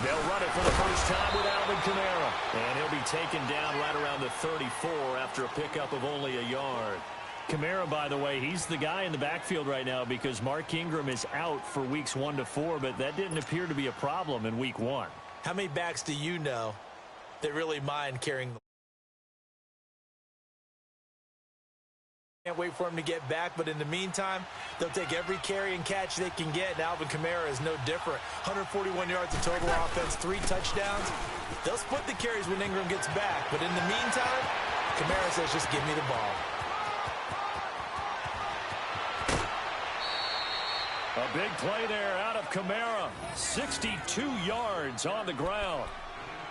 They'll run it for the first time with Alvin Kamara. And he'll be taken down right around the 34 after a pickup of only a yard. Kamara, by the way, he's the guy in the backfield right now because Mark Ingram is out for weeks 1 to 4, but that didn't appear to be a problem in week 1. How many backs do you know that really mind carrying the Can't wait for him to get back, but in the meantime, they'll take every carry and catch they can get, and Alvin Kamara is no different. 141 yards of total offense, 3 touchdowns. They'll split the carries when Ingram gets back, but in the meantime, Kamara says, just give me the ball. A big play there out of Kamara. 62 yards on the ground.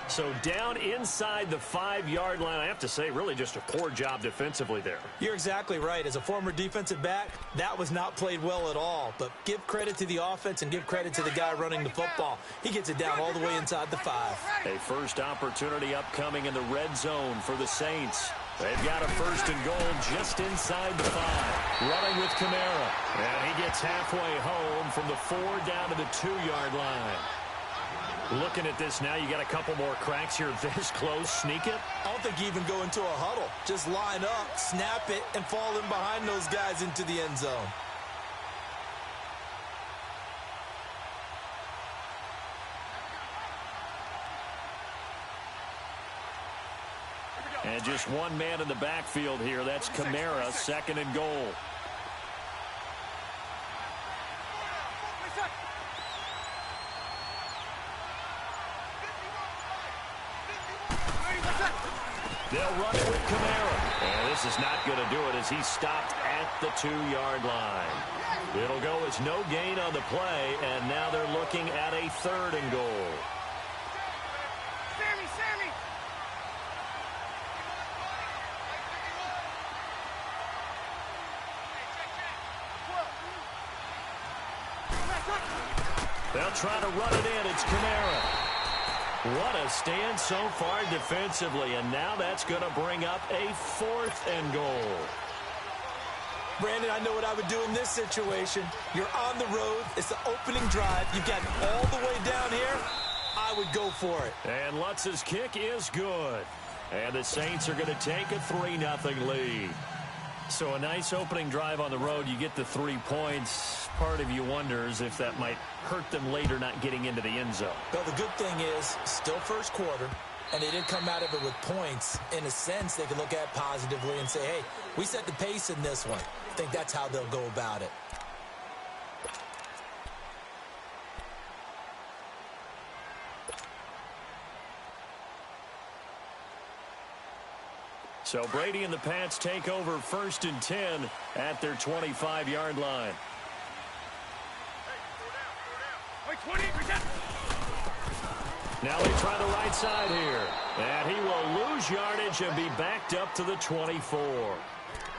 So down inside the 5-yard line. I have to say, really just a poor job defensively there. You're exactly right. As a former defensive back, that was not played well at all. But give credit to the offense and give credit to the guy running the football. He gets it down all the way inside the 5. A first opportunity upcoming in the red zone for the Saints. They've got a first and goal just inside the 5. Running with Kamara. And he gets halfway home from the 4 down to the 2-yard line. Looking at this now, you got a couple more cracks here this close. Sneak it? I don't think you even go into a huddle. Just line up, snap it, and fall in behind those guys into the end zone. And just one man in the backfield here. That's Kamara, second and goal. They'll run it with Kamara. And this is not going to do it as he's stopped at the 2-yard line. It'll go as no gain on the play, and now they're looking at a third and goal. Sammy! They'll try to run it in. It's Kamara. What a stand so far defensively, and now that's going to bring up a 4th and goal. Brandon, I know what I would do in this situation. You're on the road. It's the opening drive. You've gotten all the way down here. I would go for it. And Lutz's kick is good. And the Saints are going to take a 3-0 lead. So a nice opening drive on the road. You get the 3 points. Part of you wonders if that might hurt them later not getting into the end zone. Well, the good thing is, still first quarter, and they didn't come out of it with points. In a sense, they can look at it positively and say, hey, we set the pace in this one. I think that's how they'll go about it. So Brady and the Pats take over 1st and 10 at their 25-yard line. Now they try the right side here. And he will lose yardage and be backed up to the 24.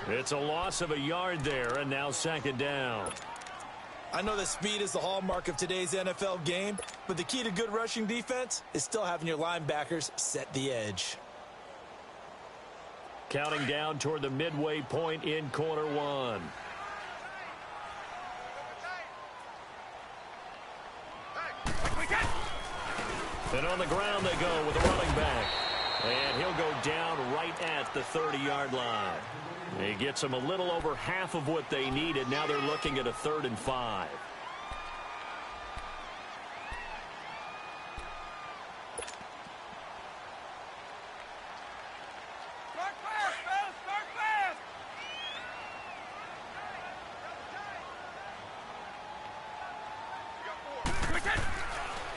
It's a loss of a yard there, and now 2nd down. I know that speed is the hallmark of today's NFL game, but the key to good rushing defense is still having your linebackers set the edge. Counting down toward the midway point in quarter 1. And on the ground they go with a running back. And he'll go down right at the 30-yard line. He gets them a little over half of what they needed. Now they're looking at a 3rd and 5.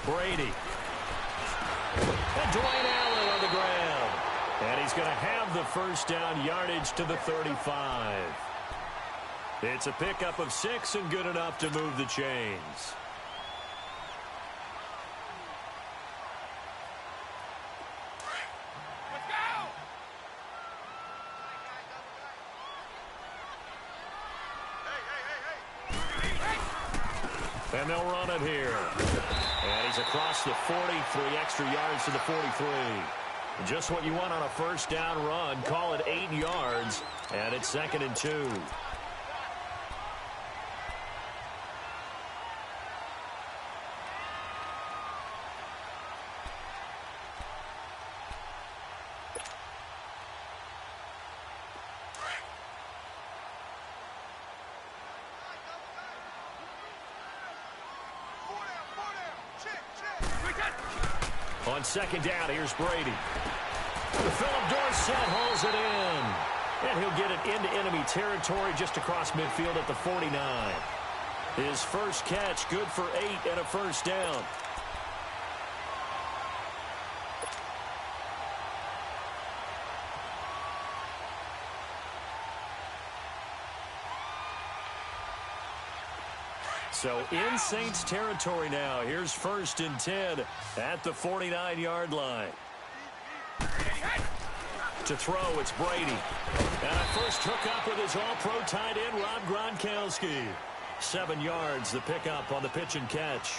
Brady. And Dwayne Allen on the ground. And he's going to have the first down, yardage to the 35. It's a pickup of 6 and good enough to move the chains. And they'll run it here. And he's across the 40, 3 extra yards to the 43. Just what you want on a first down run. Call it 8 yards. And it's 2nd and 2. On second down, here's Brady. Philip Dorsett hauls it in. And he'll get it into enemy territory just across midfield at the 49. His first catch, good for 8 and a first down. So in Saints territory now. Here's 1st and 10 at the 49-yard line. To throw, it's Brady. And a first hookup with his all-pro tight end, Rob Gronkowski. 7 yards, the pickup on the pitch and catch.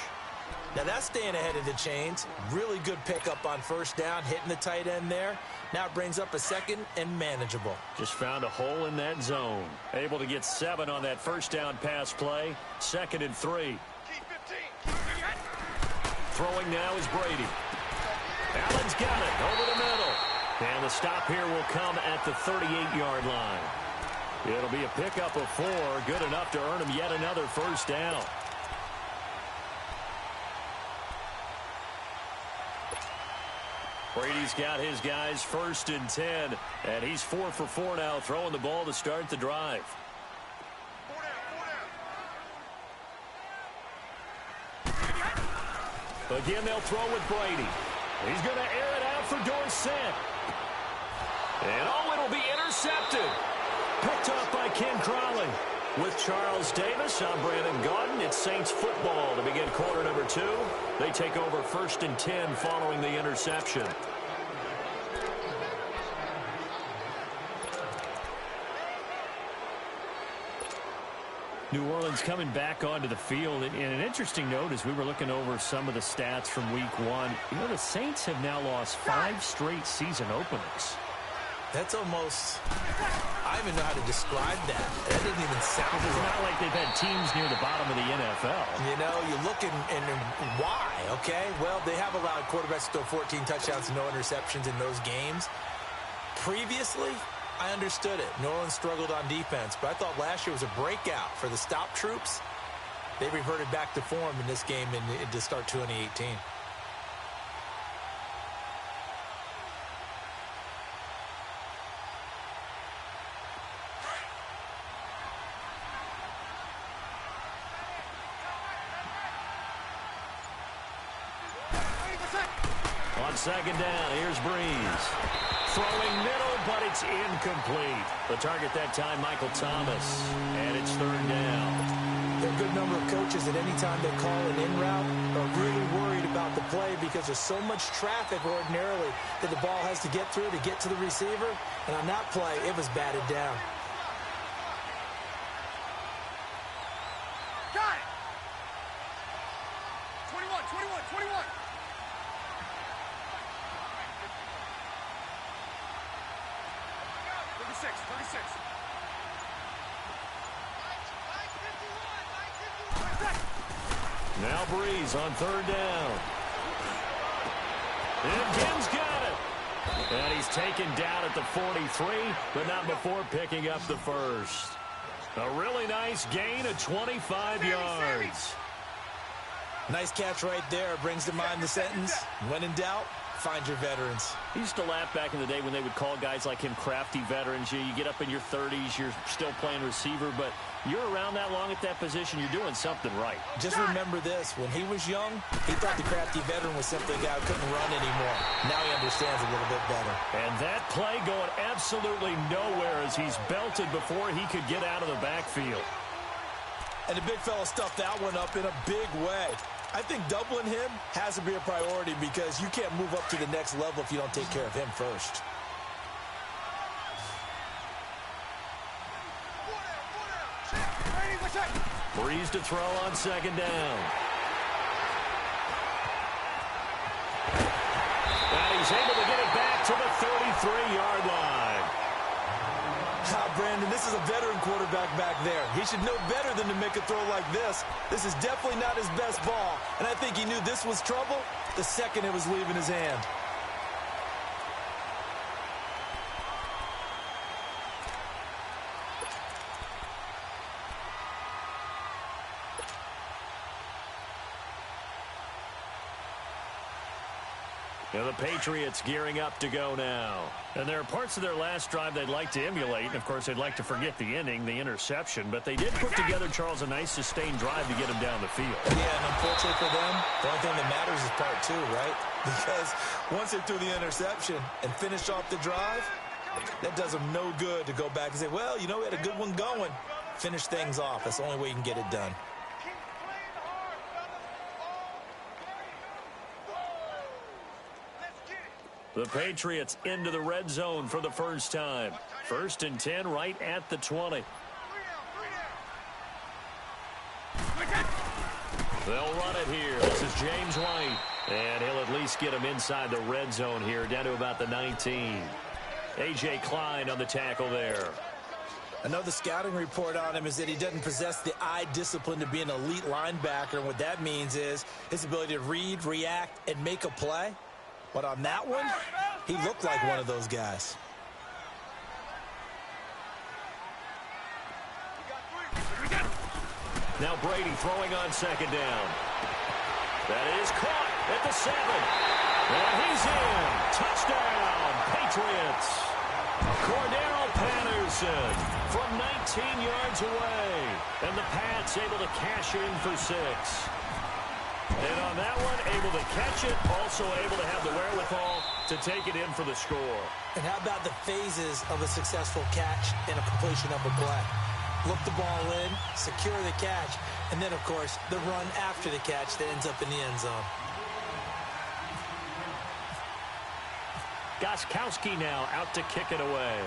Now that's staying ahead of the chains. Really good pickup on first down, hitting the tight end there. Now it brings up a second and manageable. Just found a hole in that zone. Able to get 7 on that first down pass play. 2nd and 3. Throwing now is Brady. Allen's got it over the middle. And the stop here will come at the 38-yard line. It'll be a pickup of 4, good enough to earn him yet another first down. Brady's got his guys 1st and 10, and he's 4 for 4 now, throwing the ball to start the drive. Again, they'll throw with Brady. He's going to air it out for Dorsett. And it'll be intercepted. Picked up by Ken Crawley. With Charles Davis, I'm Brandon Gaudin. It's Saints football to begin quarter number 2. They take over 1st and 10 following the interception. New Orleans coming back onto the field. And an interesting note as we were looking over some of the stats from week 1. You know, the Saints have now lost 5 straight season openings. That's almost, I don't even know how to describe that. That doesn't even sound It's not like they've had teams near the bottom of the NFL. You know, you look and why, okay? Well, they have allowed quarterbacks to throw 14 touchdowns and no interceptions in those games. Previously, I understood it. New Orleans struggled on defense, but I thought last year was a breakout for the stop troops. They reverted back to form in this game to start 2018. On second down, here's Breeze. Throwing middle, but it's incomplete. The target that time, Michael Thomas. And it's 3rd down. There are a good number of coaches that any time they call an in route are really worried about the play because there's so much traffic ordinarily that the ball has to get through to get to the receiver. And on that play, it was batted down. Got it! 21. 36. Now Breeze on 3rd down. And Gibbs got it. And he's taken down at the 43, but not before picking up the first. A really nice gain of 25 yards. Nice catch right there. Brings to mind the sentence, when in doubt, find your veterans. He used to laugh back in the day when they would call guys like him crafty veterans. You get up in your 30s, you're still playing receiver, but you're around that long at that position, you're doing something right. Just remember this, when he was young, he thought the crafty veteran was simply a guy who couldn't run anymore. Now he understands a little bit better. And that play going absolutely nowhere as he's belted before he could get out of the backfield. And the big fella stuffed that one up in a big way. I think doubling him has to be a priority because you can't move up to the next level if you don't take care of him first. Breeze to throw on second down. And he's able to get it back to the 33-yard line. Brandon, this is a veteran quarterback back there. He should know better than to make a throw like this. This is definitely not his best ball, and I think he knew this was trouble the second it was leaving his hand. And the Patriots gearing up to go now. And there are parts of their last drive they'd like to emulate. And, of course, they'd like to forget the inning, the interception. But they did put together, Charles, a nice sustained drive to get him down the field. Yeah, and unfortunately for them, the only thing that matters is part two, right? Because once they threw the interception and finished off the drive, that does them no good to go back and say, well, you know, we had a good one going. Finish things off. That's the only way you can get it done. The Patriots into the red zone for the first time. 1st and 10 right at the 20. They'll run it here. This is James White. And he'll at least get him inside the red zone here, down to about the 19. A.J. Klein on the tackle there. Another scouting report on him is that he doesn't possess the eye discipline to be an elite linebacker. And what that means is his ability to read, react, and make a play. But on that one, he looked like one of those guys. Now Brady throwing on 2nd down. That is caught at the 7. And he's in. Touchdown, Patriots. Cordero Patterson from 19 yards away. And the Pats able to cash in for 6. And on that one, able to catch it, also able to have the wherewithal to take it in for the score. And how about the phases of a successful catch and a completion of a play? Look the ball in, secure the catch, and then, of course, the run after the catch that ends up in the end zone. Gostkowski now out to kick it away.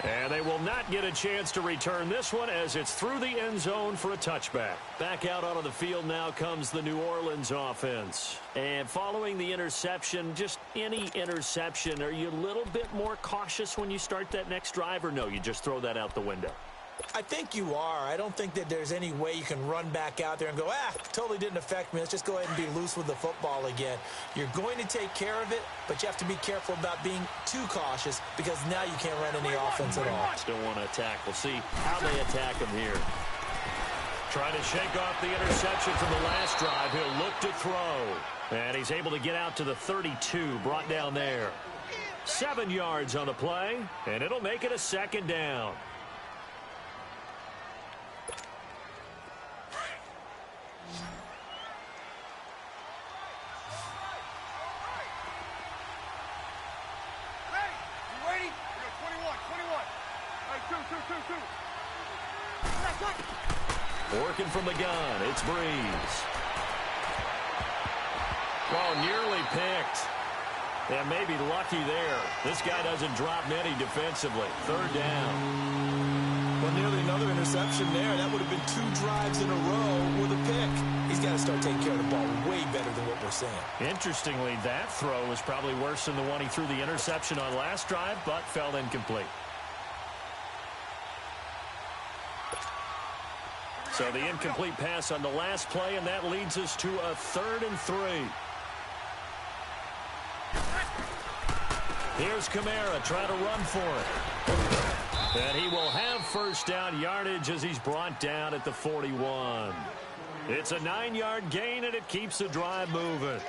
And they will not get a chance to return this one as it's through the end zone for a touchback. Back out onto the field now comes the New Orleans offense. And following the interception, just any interception, are you a little bit more cautious when you start that next drive, or no, you just throw that out the window? I think you are. I don't think that there's any way you can run back out there and go, totally didn't affect me. Let's just go ahead and be loose with the football again. You're going to take care of it, but you have to be careful about being too cautious because now you can't run any offense at all. Don't want to attack. We'll see how they attack him here. Trying to shake off the interception from the last drive. He'll look to throw. And he's able to get out to the 32, brought down there. 7 yards on the play, and it'll make it a 2nd down. Working from the gun, it's Breeze. Oh, nearly picked. And maybe lucky there. This guy doesn't drop many defensively. 3rd down. Well, nearly another interception there. That would have been 2 drives in a row with a pick. He's got to start taking care of the ball way better than what we're seeing. Interestingly, That throw was probably worse than the one he threw the interception on last drive, but fell incomplete. So the incomplete pass on the last play, and that leads us to a 3rd and 3. Here's Kamara trying to run for it. And he will have 1st down yardage as he's brought down at the 41. It's a 9-yard gain, and it keeps the drive moving.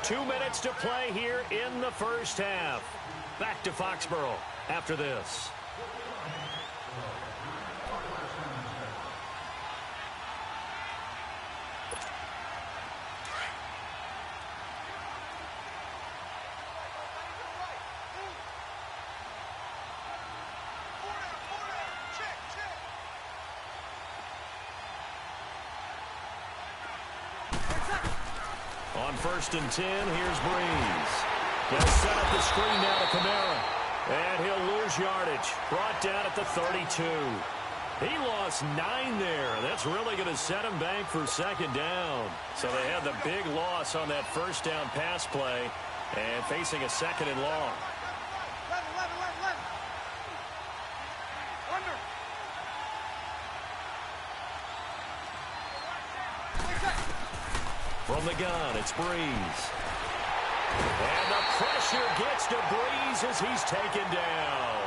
Two minutes to play here in the first half. Back to Foxborough after this. On 1st and 10, here's Breeze. He'll set up the screen now to Kamara. And he'll lose yardage. Brought down at the 32. He lost 9 there. That's really going to set him back for 2nd down. So they had the big loss on that 1st down pass play. And facing a 2nd and long. From the gun, it's Breeze. And the pressure gets to Breeze as he's taken down.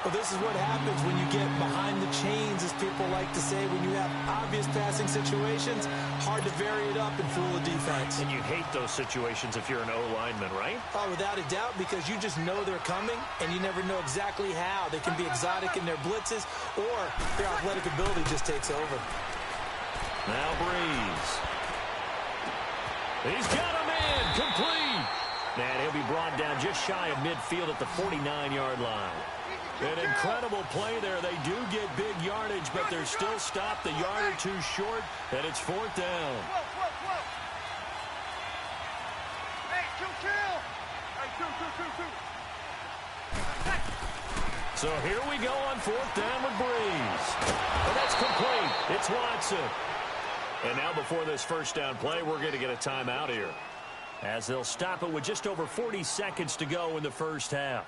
Well, this is what happens when you get behind the chains, as people like to say. When you have obvious passing situations, hard to vary it up and fool the defense. And you hate those situations if you're an O-lineman, right? Oh, without a doubt, because you just know they're coming, and you never know exactly how. They can be exotic in their blitzes, or their athletic ability just takes over. Now Breeze. He's got him in, complete. And he'll be brought down just shy of midfield at the 49-yard line. An incredible play there. They do get big yardage, but they're still stopped a yard or two short, and it's fourth down. So here we go on fourth down with Breeze. And that's complete. It's Watson. And now before this first down play, we're going to get a timeout here, as they'll stop it with just over 40 seconds to go in the first half.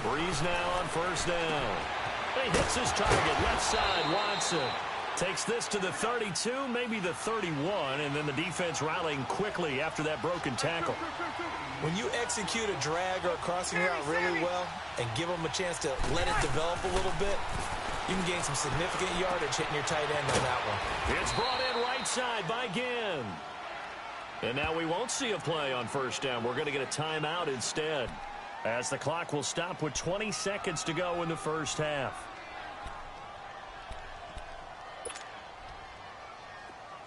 Breeze now on first down. He hits his target, left side, Watson. Takes this to the 32, maybe the 31, and then the defense rallying quickly after that broken tackle. When you execute a drag or a crossing route really well and give them a chance to let it develop a little bit, you can gain some significant yardage hitting your tight end on that one. It's brought in right side by Ginn. And now we won't see a play on first down. We're going to get a timeout instead, as the clock will stop with 20 seconds to go in the first half.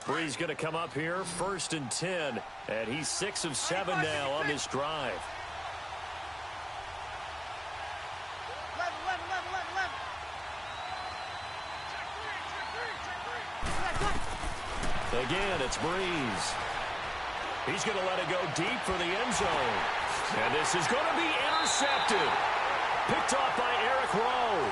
Breeze going to come up here, 1st and 10, and he's 6 of 7 now on this drive. Again, it's Breeze. He's going to let it go deep for the end zone. And this is going to be intercepted. Picked off by Eric Rowe.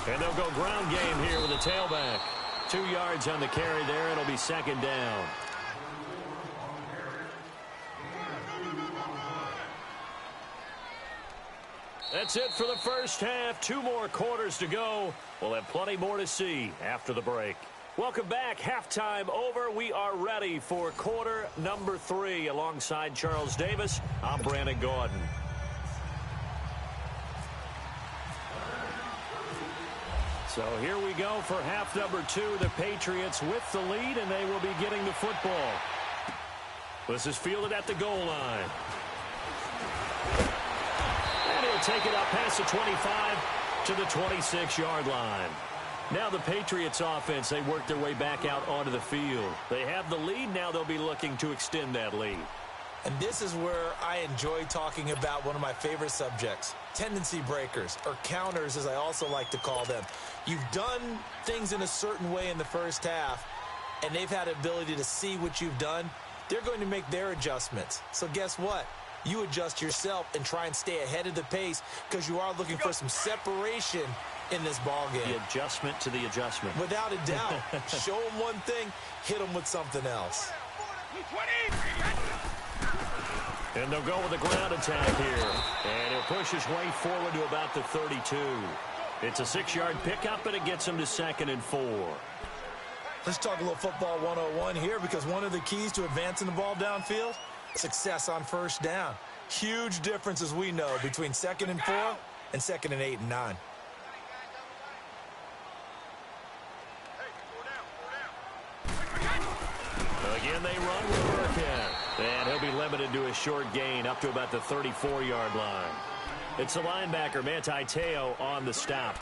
And they'll go ground game here with a tailback. 2 yards on the carry there. It'll be second down. That's it for the first half. 2 more quarters to go. We'll have plenty more to see after the break. Welcome back. Halftime over. We are ready for quarter number 3. Alongside Charles Davis, I'm Brandon Gordon. So here we go for half number 2. The Patriots with the lead, and they will be getting the football. This is fielded at the goal line. And he'll take it up past the 25 to the 26-yard line. Now the Patriots offense, they work their way back out onto the field. They have the lead. Now they'll be looking to extend that lead. And this is where I enjoy talking about one of my favorite subjects, tendency breakers, or counters as I also like to call them. You've done things in a certain way in the first half, and they've had the ability to see what you've done. They're going to make their adjustments. So guess what? You adjust yourself and try and stay ahead of the pace, because you are looking for some separation in this ball game. The adjustment to the adjustment. Without a doubt. Show them one thing, hit them with something else. And they'll go with a ground attack here. And he'll push his way forward to about the 32. It's a 6-yard pickup, and it gets him to 2nd and 4. Let's talk a little football 101 here, because one of the keys to advancing the ball downfield, success on first down. Huge difference, as we know, between 2nd and 4 and 2nd and 8 and 9. Again, they run with Burkhead. And he'll be limited to a short gain up to about the 34-yard line. It's the linebacker, Manti Te'o, on the stop.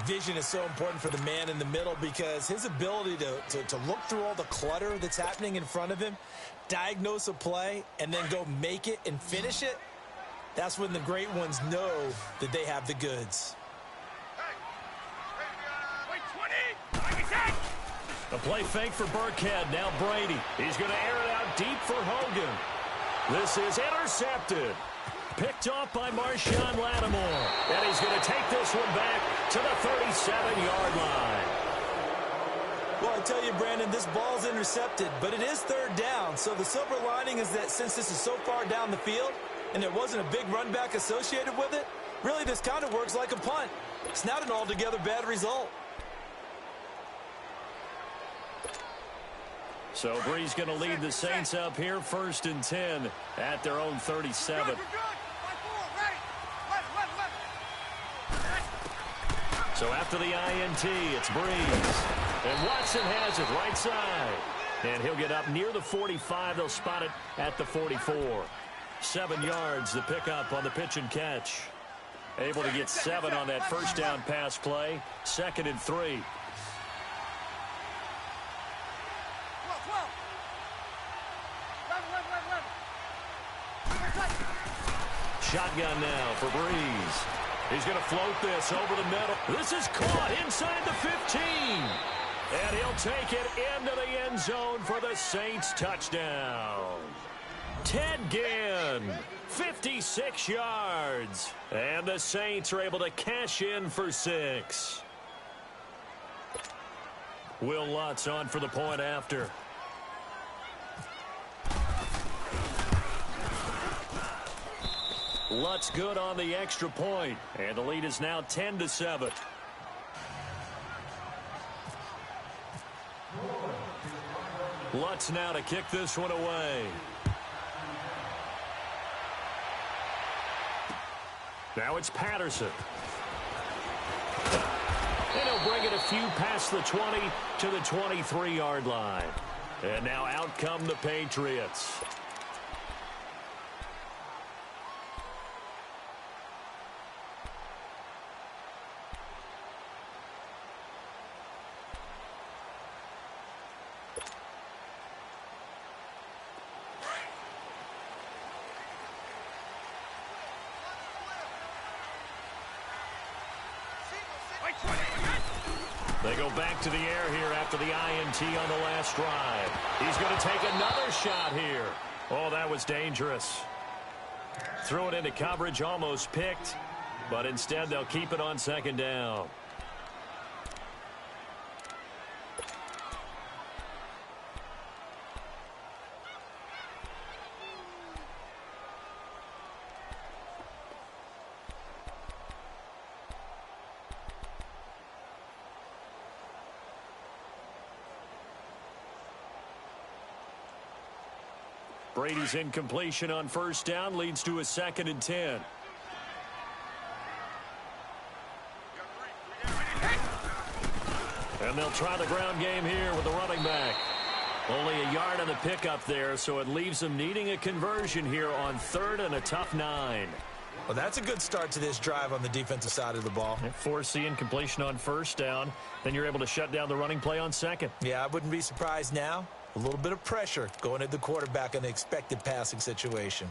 Vision is so important for the man in the middle, because his ability to look through all the clutter that's happening in front of him, diagnose a play, and then go make it and finish it, That's when the great ones know that they have the goods. A play fake for Burkhead. Now Brady. He's going to air it out deep for Hogan. This is intercepted. Picked off by Marshawn Lattimore. And he's going to take this one back to the 37-yard line. Well, I tell you, Brandon, this ball's intercepted, but it is third down. So the silver lining is that since this is so far down the field and there wasn't a big run back associated with it, really this kind of works like a punt. It's not an altogether bad result. So Bree's going to lead the Saints up here, 1st and 10 at their own 37. So after the INT, it's Breeze. And Watson has it right side. And he'll get up near the 45. They'll spot it at the 44. 7 yards, the pickup on the pitch and catch. Able to get 7 on that first down pass play. 2nd and 3. Shotgun now for Breeze. He's going to float this over the middle. This is caught inside the 15. And he'll take it into the end zone for the Saints touchdown. Ted Ginn, 56 yards. And the Saints are able to cash in for 6. Will Lutz on for the point after. Lutz good on the extra point, and the lead is now 10-7. Lutz now to kick this one away. Now it's Patterson. And he'll bring it a few past the 20 to the 23-yard line. And now out come the Patriots. They go back to the air here after the INT on the last drive. He's going to take another shot here. Oh, that was dangerous. Threw it into coverage, almost picked, but instead they'll keep it on 2nd down. Brady's incompletion on 1st down leads to a 2nd and 10. And they'll try the ground game here with the running back. Only a yard on the pickup there, so it leaves them needing a conversion here on 3rd and a tough 9. Well, that's a good start to this drive on the defensive side of the ball. Force the incompletion on 1st down, then you're able to shut down the running play on 2nd. Yeah, I wouldn't be surprised now. A little bit of pressure going at the quarterback in the expected passing situation.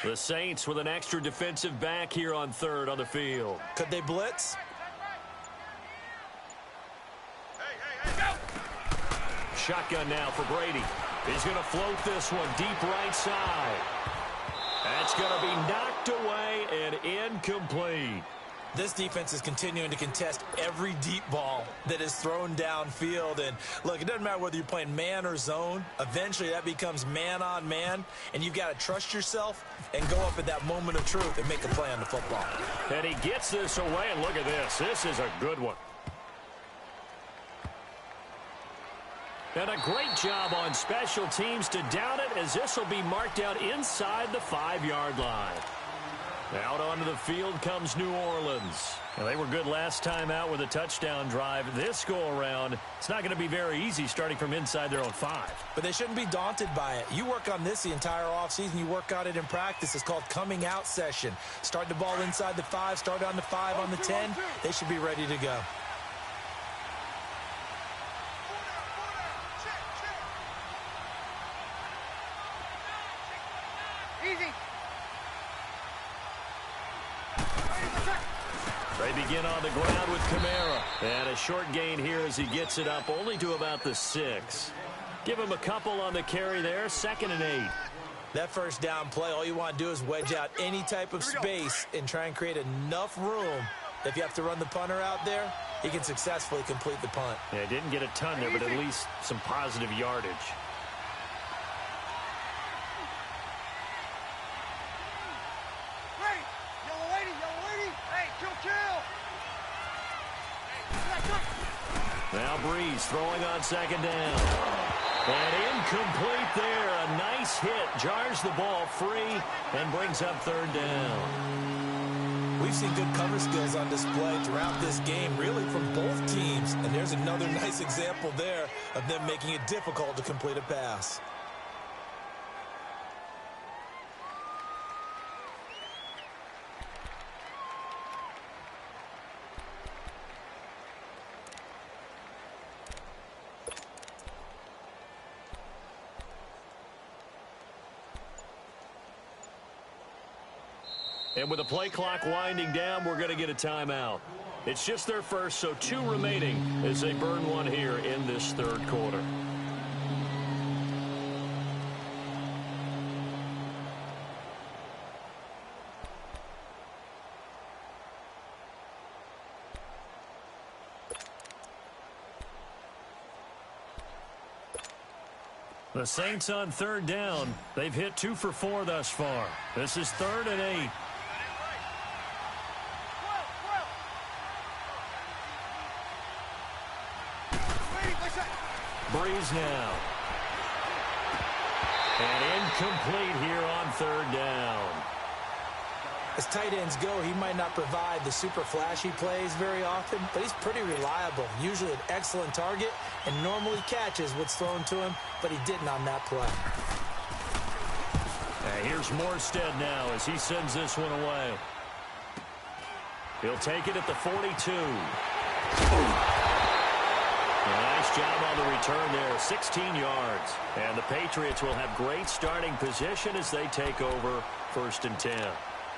The Saints with an extra defensive back here on 3rd on the field. Could they blitz? Shotgun now for Brady. He's going to float this one deep right side. That's going to be knocked away and incomplete. This defense is continuing to contest every deep ball that is thrown downfield. And look, it doesn't matter whether you're playing man or zone. Eventually that becomes man on man, and you've got to trust yourself and go up at that moment of truth and make a play on the football. And he gets this away, and look at this. This is a good one. And a great job on special teams to down it, as this will be marked out inside the 5-yard line. Out onto the field comes New Orleans. Now, they were good last time out with a touchdown drive. This go-around, it's not going to be very easy starting from inside their own 5. But they shouldn't be daunted by it. You work on this the entire offseason. You work on it in practice. It's called coming out session. Start the ball inside the 5, start on the 5, on the 10. They should be ready to go. Easy. They begin on the ground with Kamara. And a short gain here as he gets it up only to about the 6. Give him a couple on the carry there. 2nd and 8. That first down play, all you want to do is wedge out any type of space and try and create enough room that if you have to run the punter out there, he can successfully complete the punt. Yeah, didn't get a ton there, but at least some positive yardage. Ready. Yellow lady. Hey, chill. Now Breeze throwing on 2nd down. And incomplete there. A nice hit. Jars the ball free and brings up 3rd down. We've seen good cover skills on display throughout this game, really from both teams. And there's another nice example there of them making it difficult to complete a pass. And with the play clock winding down, we're going to get a timeout. It's just their first, so 2 remaining as they burn one here in this 3rd quarter. The Saints on 3rd down. They've hit 2 for 4 thus far. This is 3rd and 8. Breeze now. And incomplete here on 3rd down. As tight ends go, he might not provide the super flashy plays very often, but he's pretty reliable. Usually an excellent target and normally catches what's thrown to him, but he didn't on that play. Here's Morstead now as he sends this one away. He'll take it at the 42. Nice job on the return there, 16 yards. And the Patriots will have great starting position as they take over 1st and 10.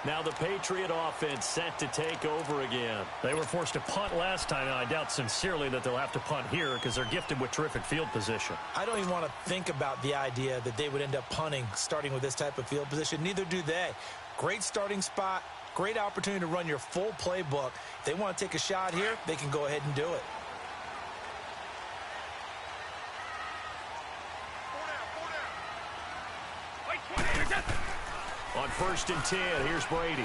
Now the Patriot offense set to take over again. They were forced to punt last time, and I doubt sincerely that they'll have to punt here because they're gifted with terrific field position. I don't even want to think about the idea that they would end up punting starting with this type of field position. Neither do they. Great starting spot, great opportunity to run your full playbook. If they want to take a shot here, they can go ahead and do it. On 1st and 10, here's Brady.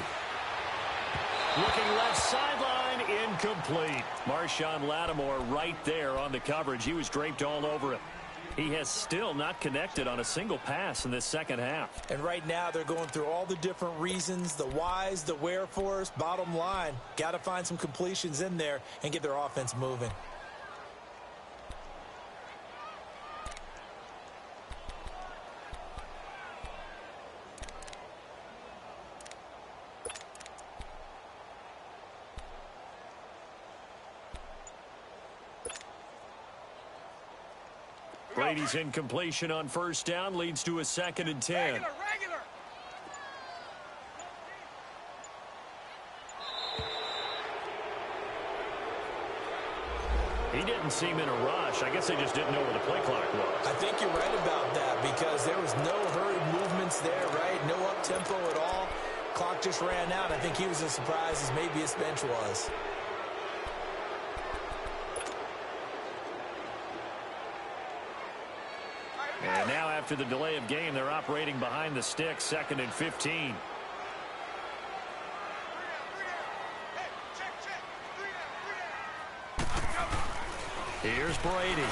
Looking left sideline, incomplete. Marshawn Lattimore right there on the coverage. He was draped all over it. He has still not connected on a single pass in this 2nd half. And right now they're going through all the different reasons, the whys, the wherefores. Bottom line, got to find some completions in there and get their offense moving. Brady's incompletion on 1st down leads to a 2nd and 10. Regular. He didn't seem in a rush. I guess they just didn't know where the play clock was. I think you're right about that because there was no hurried movements there, right? No up-tempo at all. Clock just ran out. I think he was as surprised as maybe his bench was. And now after the delay of game, they're operating behind the sticks, 2nd and 15. Here's Brady.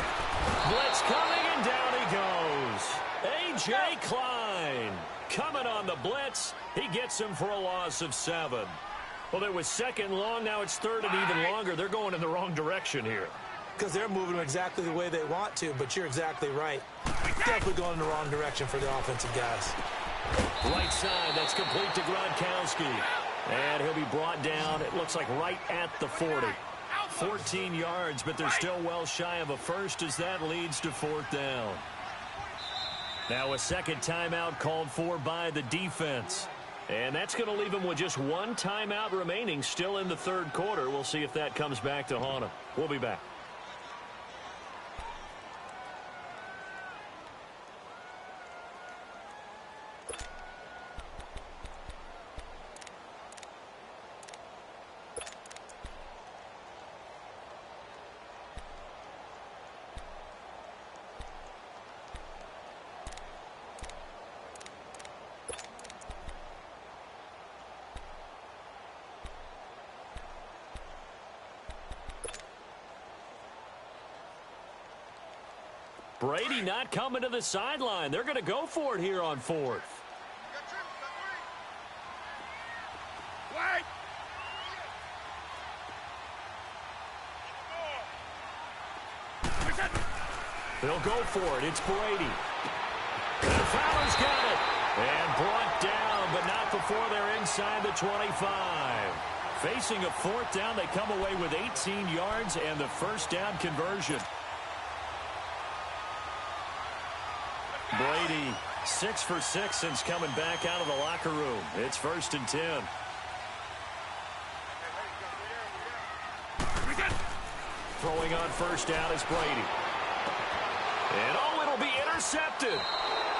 Blitz coming, And down he goes. A.J. Klein coming on the blitz. He gets him for a loss of 7. Well, it was second long. Now it's third and even longer. They're going in the wrong direction here. Because they're moving them exactly the way they want to, but you're exactly right. Definitely going in the wrong direction for the offensive guys. Right side, that's complete to Gronkowski. And he'll be brought down, it looks like right at the 40. 14 yards, but they're still well shy of a first as that leads to 4th down. Now a second timeout called for by the defense. And that's going to leave them with just one timeout remaining still in the third quarter. We'll see if that comes back to haunt them. We'll be back. Brady not coming to the sideline. They're going to go for it here on 4th. They'll go for it. It's Brady. And Fowler's got it. And brought down, but not before they're inside the 25. Facing a 4th down, they come away with 18 yards and the first down conversion. Brady, 6 for 6 since coming back out of the locker room. It's 1st and 10. Throwing on first down is Brady. And it'll be intercepted.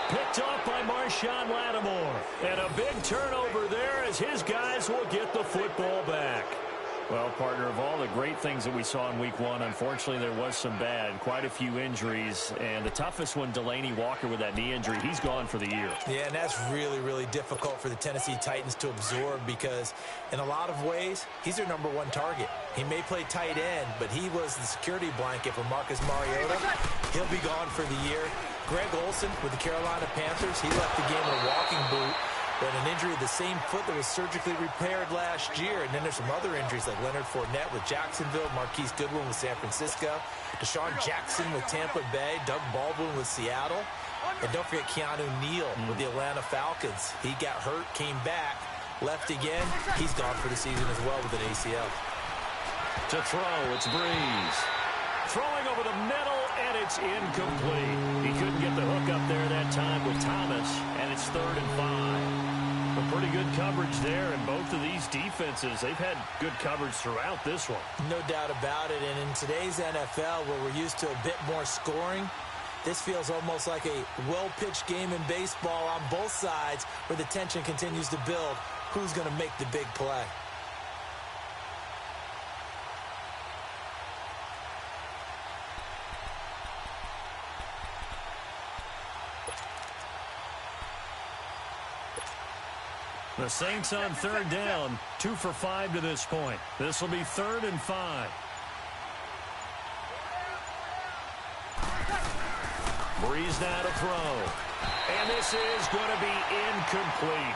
Picked off by Marshawn Lattimore. And a big turnover there as his guys will get the football back. Well, partner, of all the great things that we saw in Week 1, unfortunately there was some bad, quite a few injuries, and the toughest one, Delaney Walker with that knee injury, he's gone for the year. Yeah, and that's really, really difficult for the Tennessee Titans to absorb because in a lot of ways, he's their #1 target. He may play tight end, but he was the security blanket for Marcus Mariota. He'll be gone for the year. Greg Olsen with the Carolina Panthers, he left the game in a walking boot. But an injury of the same foot that was surgically repaired last year. And then there's some other injuries like Leonard Fournette with Jacksonville, Marquise Goodwin with San Francisco, Deshaun Jackson with Tampa Bay, Doug Baldwin with Seattle. And don't forget Keanu Neal with the Atlanta Falcons. He got hurt, came back, left again. He's gone for the season as well with an ACL. To throw, it's Breeze. Throwing over the middle, and it's incomplete. He couldn't get the hook up there that time with Thomas, and it's 3rd and 5. A pretty good coverage there, and both of these defenses, they've had good coverage throughout this one. No doubt about it, and in today's NFL, where we're used to a bit more scoring, this feels almost like a well-pitched game in baseball on both sides where the tension continues to build. Who's going to make the big play? The Saints on 3rd down, 2 for 5 to this point. This will be 3rd and 5. Breeze now to throw. And this is going to be incomplete.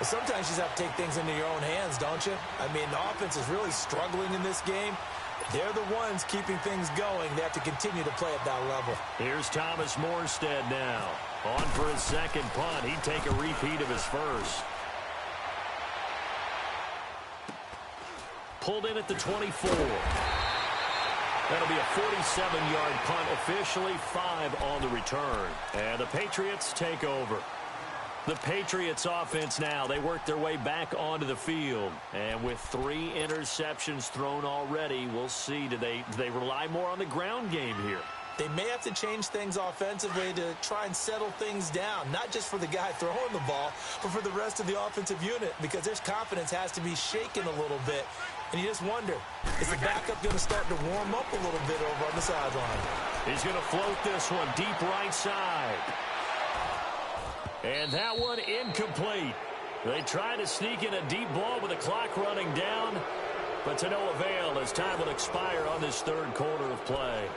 Well, sometimes you just have to take things into your own hands, don't you? I mean, the offense is really struggling in this game. They're the ones keeping things going. They have to continue to play at that level. Here's Thomas Morstead now. On for his second punt. He'd take a repeat of his first. Pulled in at the 24. That'll be a 47-yard punt, officially 5 on the return. And the Patriots take over. The Patriots offense now, they work their way back onto the field. And with 3 interceptions thrown already, we'll see, do they rely more on the ground game here? They may have to change things offensively to try and settle things down, not just for the guy throwing the ball, but for the rest of the offensive unit, because their confidence has to be shaken a little bit. And you just wonder, is the backup going to start to warm up a little bit over on the sideline? He's going to float this one deep right side. And that one incomplete. They try to sneak in a deep ball with the clock running down, but to no avail as time will expire on this third quarter of play.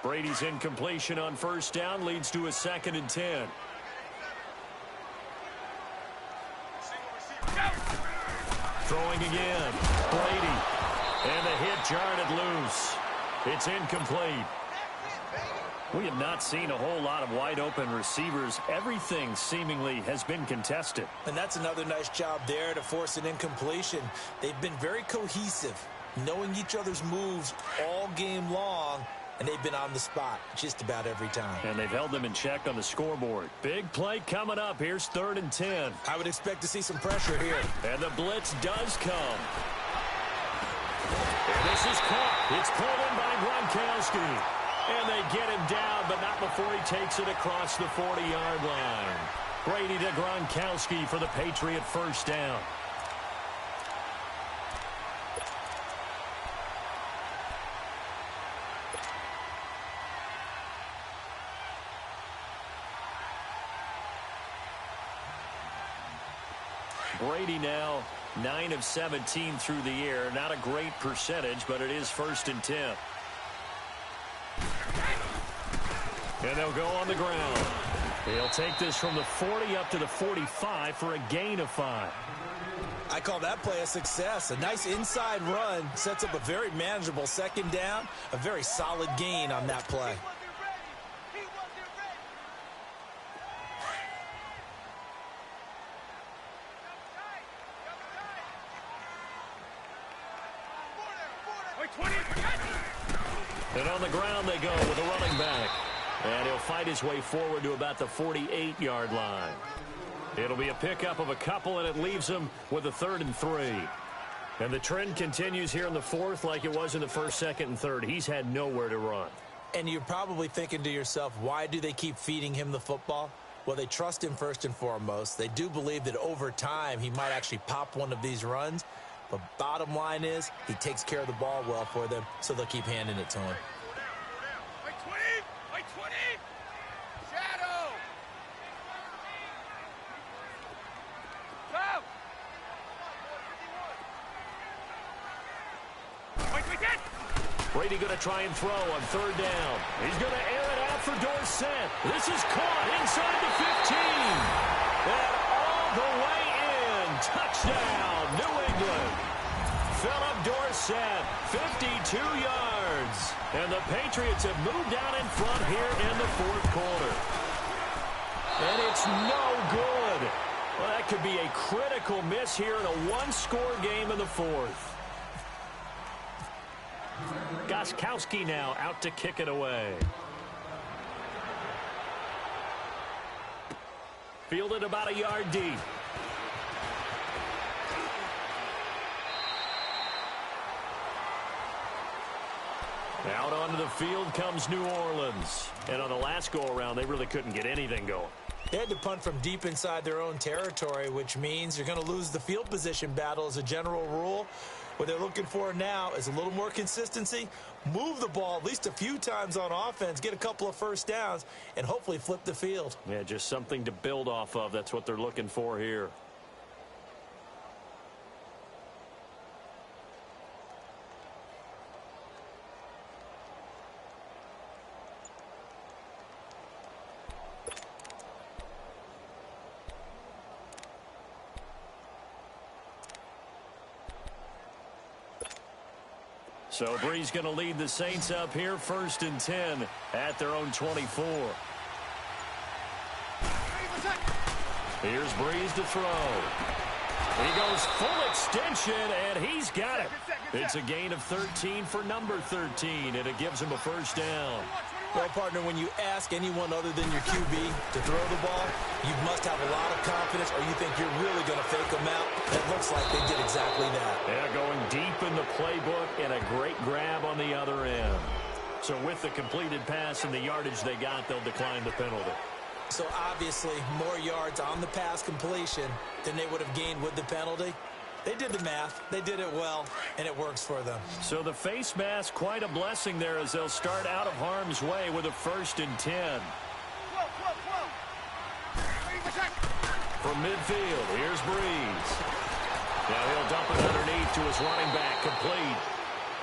Brady's incompletion on first down leads to a 2nd and 10. Throwing again. Brady. And the hit jarred it loose. It's incomplete. We have not seen a whole lot of wide-open receivers. Everything seemingly has been contested. And that's another nice job there to force an incompletion. They've been very cohesive, knowing each other's moves all game long, and they've been on the spot just about every time. And they've held them in check on the scoreboard. Big play coming up. Here's 3rd and 10. I would expect to see some pressure here. And the blitz does come. And this is caught. It's pulled in by Gronkowski. And they get him down, but not before he takes it across the 40-yard line. Brady to Gronkowski for the Patriot first down. Brady now 9 of 17 through the air. Not a great percentage, but it is 1st and 10. And they'll go on the ground. He'll take this from the 40 up to the 45 for a gain of 5. I call that play a success. A nice inside run sets up a very manageable 2nd down. A very solid gain on that play. And on the ground they go with a running back. And he'll fight his way forward to about the 48-yard line. It'll be a pickup of a couple, and it leaves him with a 3rd and 3. And the trend continues here in the 4th like it was in the 1st, 2nd, and 3rd. He's had nowhere to run. And you're probably thinking to yourself, why do they keep feeding him the football? Well, they trust him first and foremost. They do believe that over time he might actually pop one of these runs. But bottom line is he takes care of the ball well for them, so they'll keep handing it to him. Brady going to try and throw on 3rd down. He's going to air it out for Dorsett. This is caught inside the 15. And all the way in. Touchdown, New England. Philip Dorsett, 52 yards. And the Patriots have moved out in front here in the 4th quarter. And it's no good. Well, that could be a critical miss here in a one-score game in the 4th. Gronkowski now out to kick it away. Fielded about a yard deep. Out onto the field comes New Orleans. And on the last go-around, they really couldn't get anything going. They had to punt from deep inside their own territory, which means you're going to lose the field position battle as a general rule. What they're looking for now is a little more consistency, move the ball at least a few times on offense, get a couple of first downs, and hopefully flip the field. Yeah, just something to build off of. That's what they're looking for here. So Breeze going to lead the Saints up here, 1st and 10 at their own 24. Here's Breeze to throw. He goes full extension, and he's got it. It's a gain of 13 for number 13, and it gives him a first down. Well, partner, when you ask anyone other than your QB to throw the ball, you must have a lot of confidence, or you think you're really going to fake them out. It looks like they did exactly that. Yeah, going deep in the playbook and a great grab on the other end. So with the completed pass and the yardage they got, they'll decline the penalty. So obviously more yards on the pass completion than they would have gained with the penalty. They did the math. They did it well, and it works for them. So the face mask, quite a blessing there as they'll start out of harm's way with a 1st and 10. From midfield, here's Breeze. Now he'll dump it underneath to his running back, complete.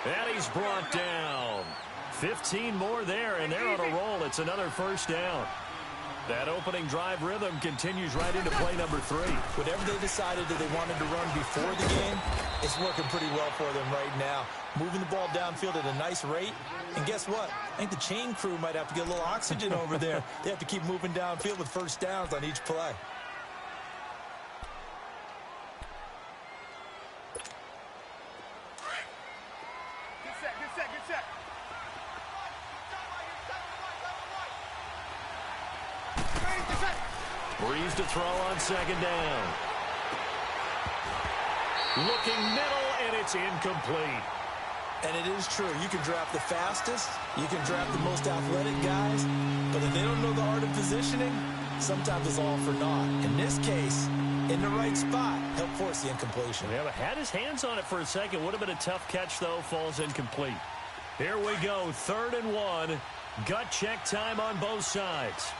And he's brought down. 15 more there, and they're on a roll. It's another first down. That opening drive rhythm continues right into play number 3. Whatever they decided that they wanted to run before the game, it's working pretty well for them right now. Moving the ball downfield at a nice rate. And guess what? I think the chain crew might have to get a little oxygen over there. They have to keep moving downfield with first downs on each play. Breeze to throw on second down. Looking middle, and it's incomplete. And it is true. You can draft the fastest. You can draft the most athletic guys. But if they don't know the art of positioning, sometimes it's all for naught. In this case, in the right spot, he'll force the incompletion. Yeah, but had his hands on it for a second. Would have been a tough catch, though. Falls incomplete. Here we go. 3rd and 1. Gut check time on both sides.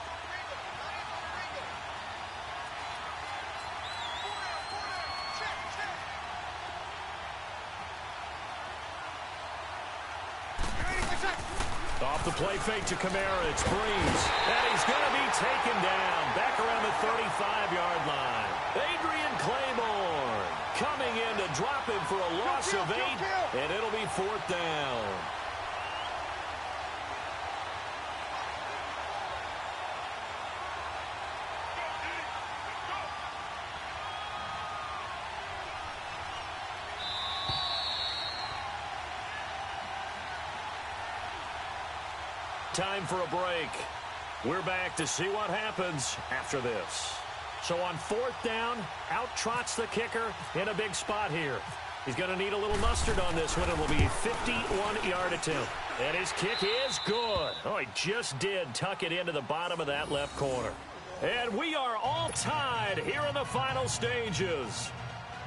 Off the play fake to Kamara, it's Breeze. And he's going to be taken down back around the 35-yard line. Adrian Claymore coming in to drop him for a loss of 8, and it'll be 4th down. Time for a break. We're back to see what happens after this. So on 4th down, out trots the kicker in a big spot here. He's going to need a little mustard on this one. It will be a 51-yard attempt. And his kick is good. Oh, he just did tuck it into the bottom of that left corner. And we are all tied here in the final stages.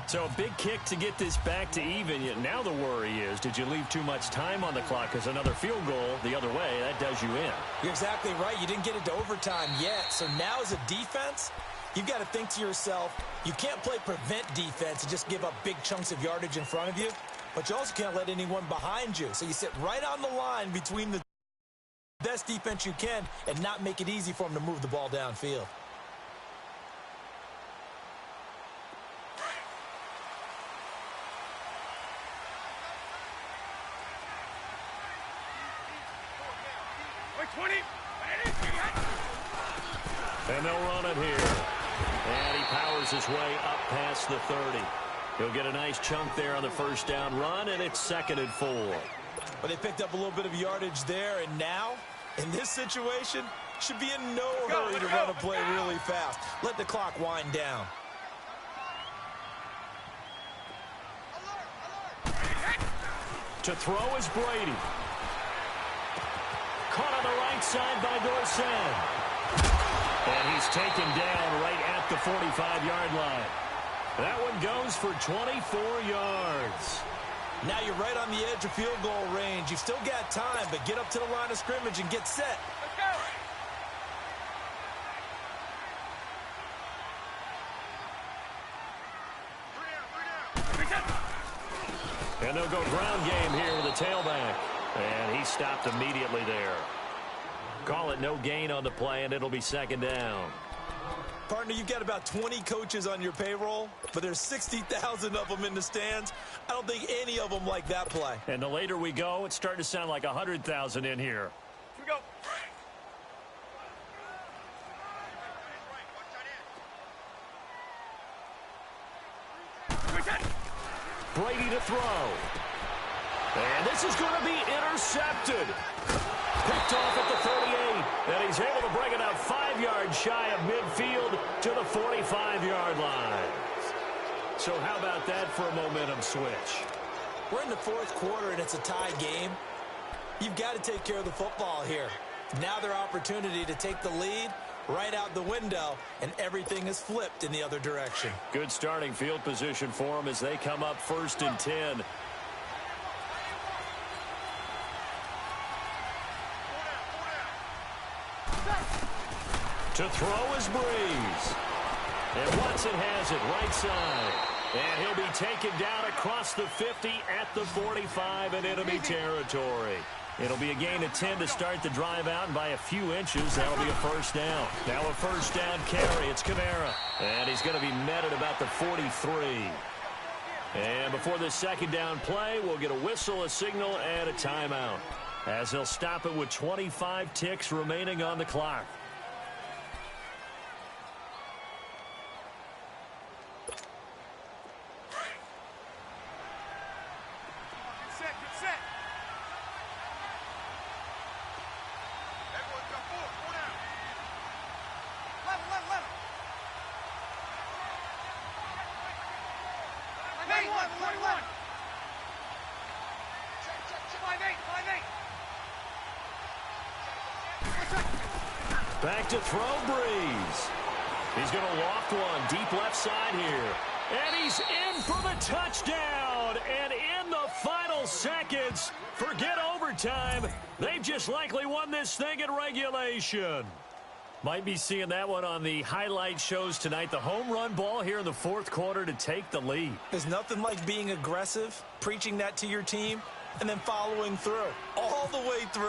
So a big kick to get this back to even. Yet now the worry is, did you leave too much time on the clock? Because another field goal the other way, that does you in. You're exactly right. You didn't get into overtime yet. So now as a defense, you've got to think to yourself, you can't play prevent defense and just give up big chunks of yardage in front of you. But you also can't let anyone behind you. So you sit right on the line between the best defense you can and not make it easy for them to move the ball downfield. And they'll run it here. And he powers his way up past the 30. He'll get a nice chunk there on the first down run, and it's 2nd and 4. But they picked up a little bit of yardage there, and now, in this situation, should be in no hurry to run a play really fast. Let the clock wind down. To throw is Brady. Caught on the right side by Dorsett. And he's taken down right at the 45-yard line. That one goes for 24 yards. Now you're right on the edge of field goal range. You've still got time, but get up to the line of scrimmage and get set. And they'll go ground game here with the tailback. And he stopped immediately there. Call it no gain on the play, and it'll be 2nd down. Partner, you've got about 20 coaches on your payroll, but there's 60,000 of them in the stands. I don't think any of them like that play. And the later we go, it's starting to sound like 100,000 in here. Here we go. Brady to throw. And this is going to be intercepted. Picked off at the 38. And he's able to bring it out 5 yards shy of midfield to the 45-yard line. So how about that for a momentum switch? We're in the 4th quarter, and it's a tie game. You've got to take care of the football here. Now their opportunity to take the lead right out the window, and everything is flipped in the other direction. Good starting field position for them as they come up 1st and 10. To throw is Breeze. And Watson has it right side. And he'll be taken down across the 50 at the 45 in enemy territory. It'll be a gain of 10 to start the drive out, and by a few inches, that'll be a first down. Now a first down carry. It's Kamara. And he's going to be met at about the 43. And before the second down play, we'll get a whistle, a signal, and a timeout, as they'll stop it with 25 ticks remaining on the clock. Back to throw, Breeze. He's going to loft one deep left side here. And he's in for the touchdown. And in the final seconds, forget overtime. They've just likely won this thing in regulation. Might be seeing that one on the highlight shows tonight. The home run ball here in the fourth quarter to take the lead. There's nothing like being aggressive, preaching that to your team, and then following through. All the way through.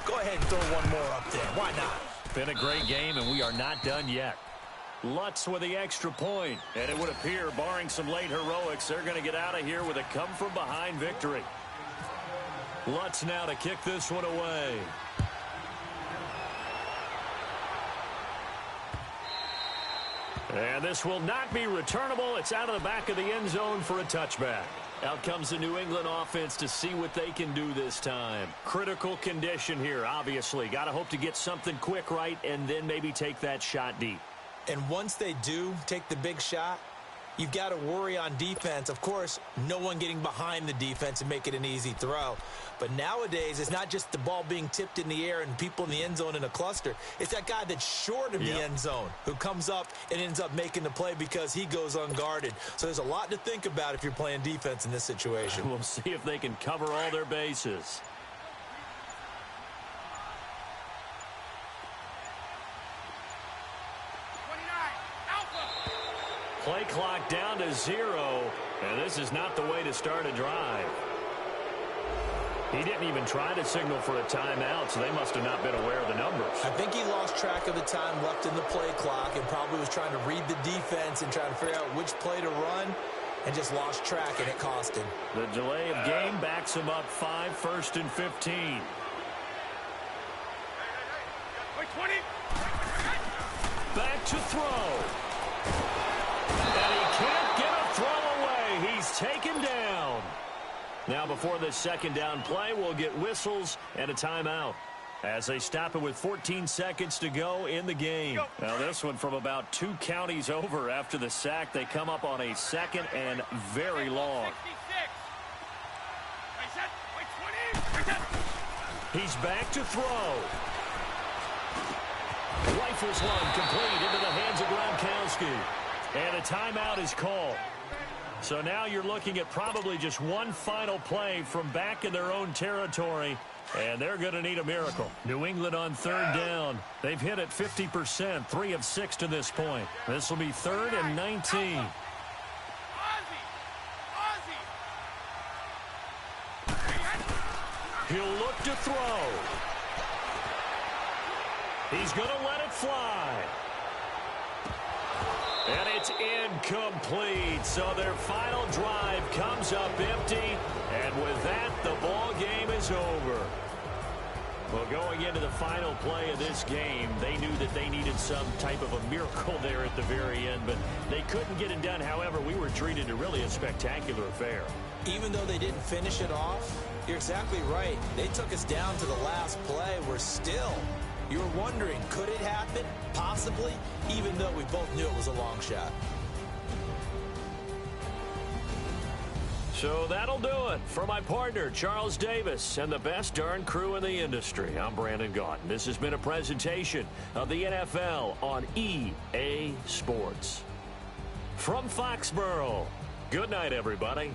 Go ahead and throw one more up there. Why not? Been a great game, and we are not done yet. Lutz with the extra point, and it would appear, barring some late heroics, they're going to get out of here with a come-from-behind victory. Lutz now to kick this one away. And this will not be returnable. It's out of the back of the end zone for a touchback. Out comes the New England offense to see what they can do this time. Critical condition here, obviously. Got to hope to get something quick right and then maybe take that shot deep. And once they do take the big shot, you've got to worry on defense. Of course, no one getting behind the defense and make it an easy throw. But nowadays, it's not just the ball being tipped in the air and people in the end zone in a cluster. It's that guy that's short of the end zone who comes up and ends up making the play because he goes unguarded. So there's a lot to think about if you're playing defense in this situation. We'll see if they can cover all their bases. Play clock down to 0, and this is not the way to start a drive. He didn't even try to signal for a timeout, so they must have not been aware of the numbers. I think he lost track of the time left in the play clock and probably was trying to read the defense and trying to figure out which play to run and just lost track, and it cost him. The delay of game backs him up 5, 1st and 15. Back to throw. And he can't get a throw away. He's taken down. Now before this second down play, we'll get whistles and a timeout as they stop it with 14 seconds to go in the game. Now this one from about 2 counties over after the sack. They come up on a 2nd and very long. He's back to throw. Rifles one complete into the hands of Gronkowski. And a timeout is called. So now you're looking at probably just one final play from back in their own territory, and they're going to need a miracle. New England on 3rd down. They've hit it 50%, 3 of 6 to this point. This will be 3rd and 19. He'll look to throw. He's going to let it fly. And it's incomplete. So their final drive comes up empty. And with that, the ball game is over. Well, going into the final play of this game, they knew that they needed some type of a miracle there at the very end, but they couldn't get it done. However, we were treated to really a spectacular affair. Even though they didn't finish it off, you're exactly right. They took us down to the last play. We're still... You were wondering, could it happen? Possibly, even though we both knew it was a long shot. So that'll do it for my partner, Charles Davis, and the best darn crew in the industry. I'm Brandon Gaudin. This has been a presentation of the NFL on EA Sports. From Foxborough, good night, everybody.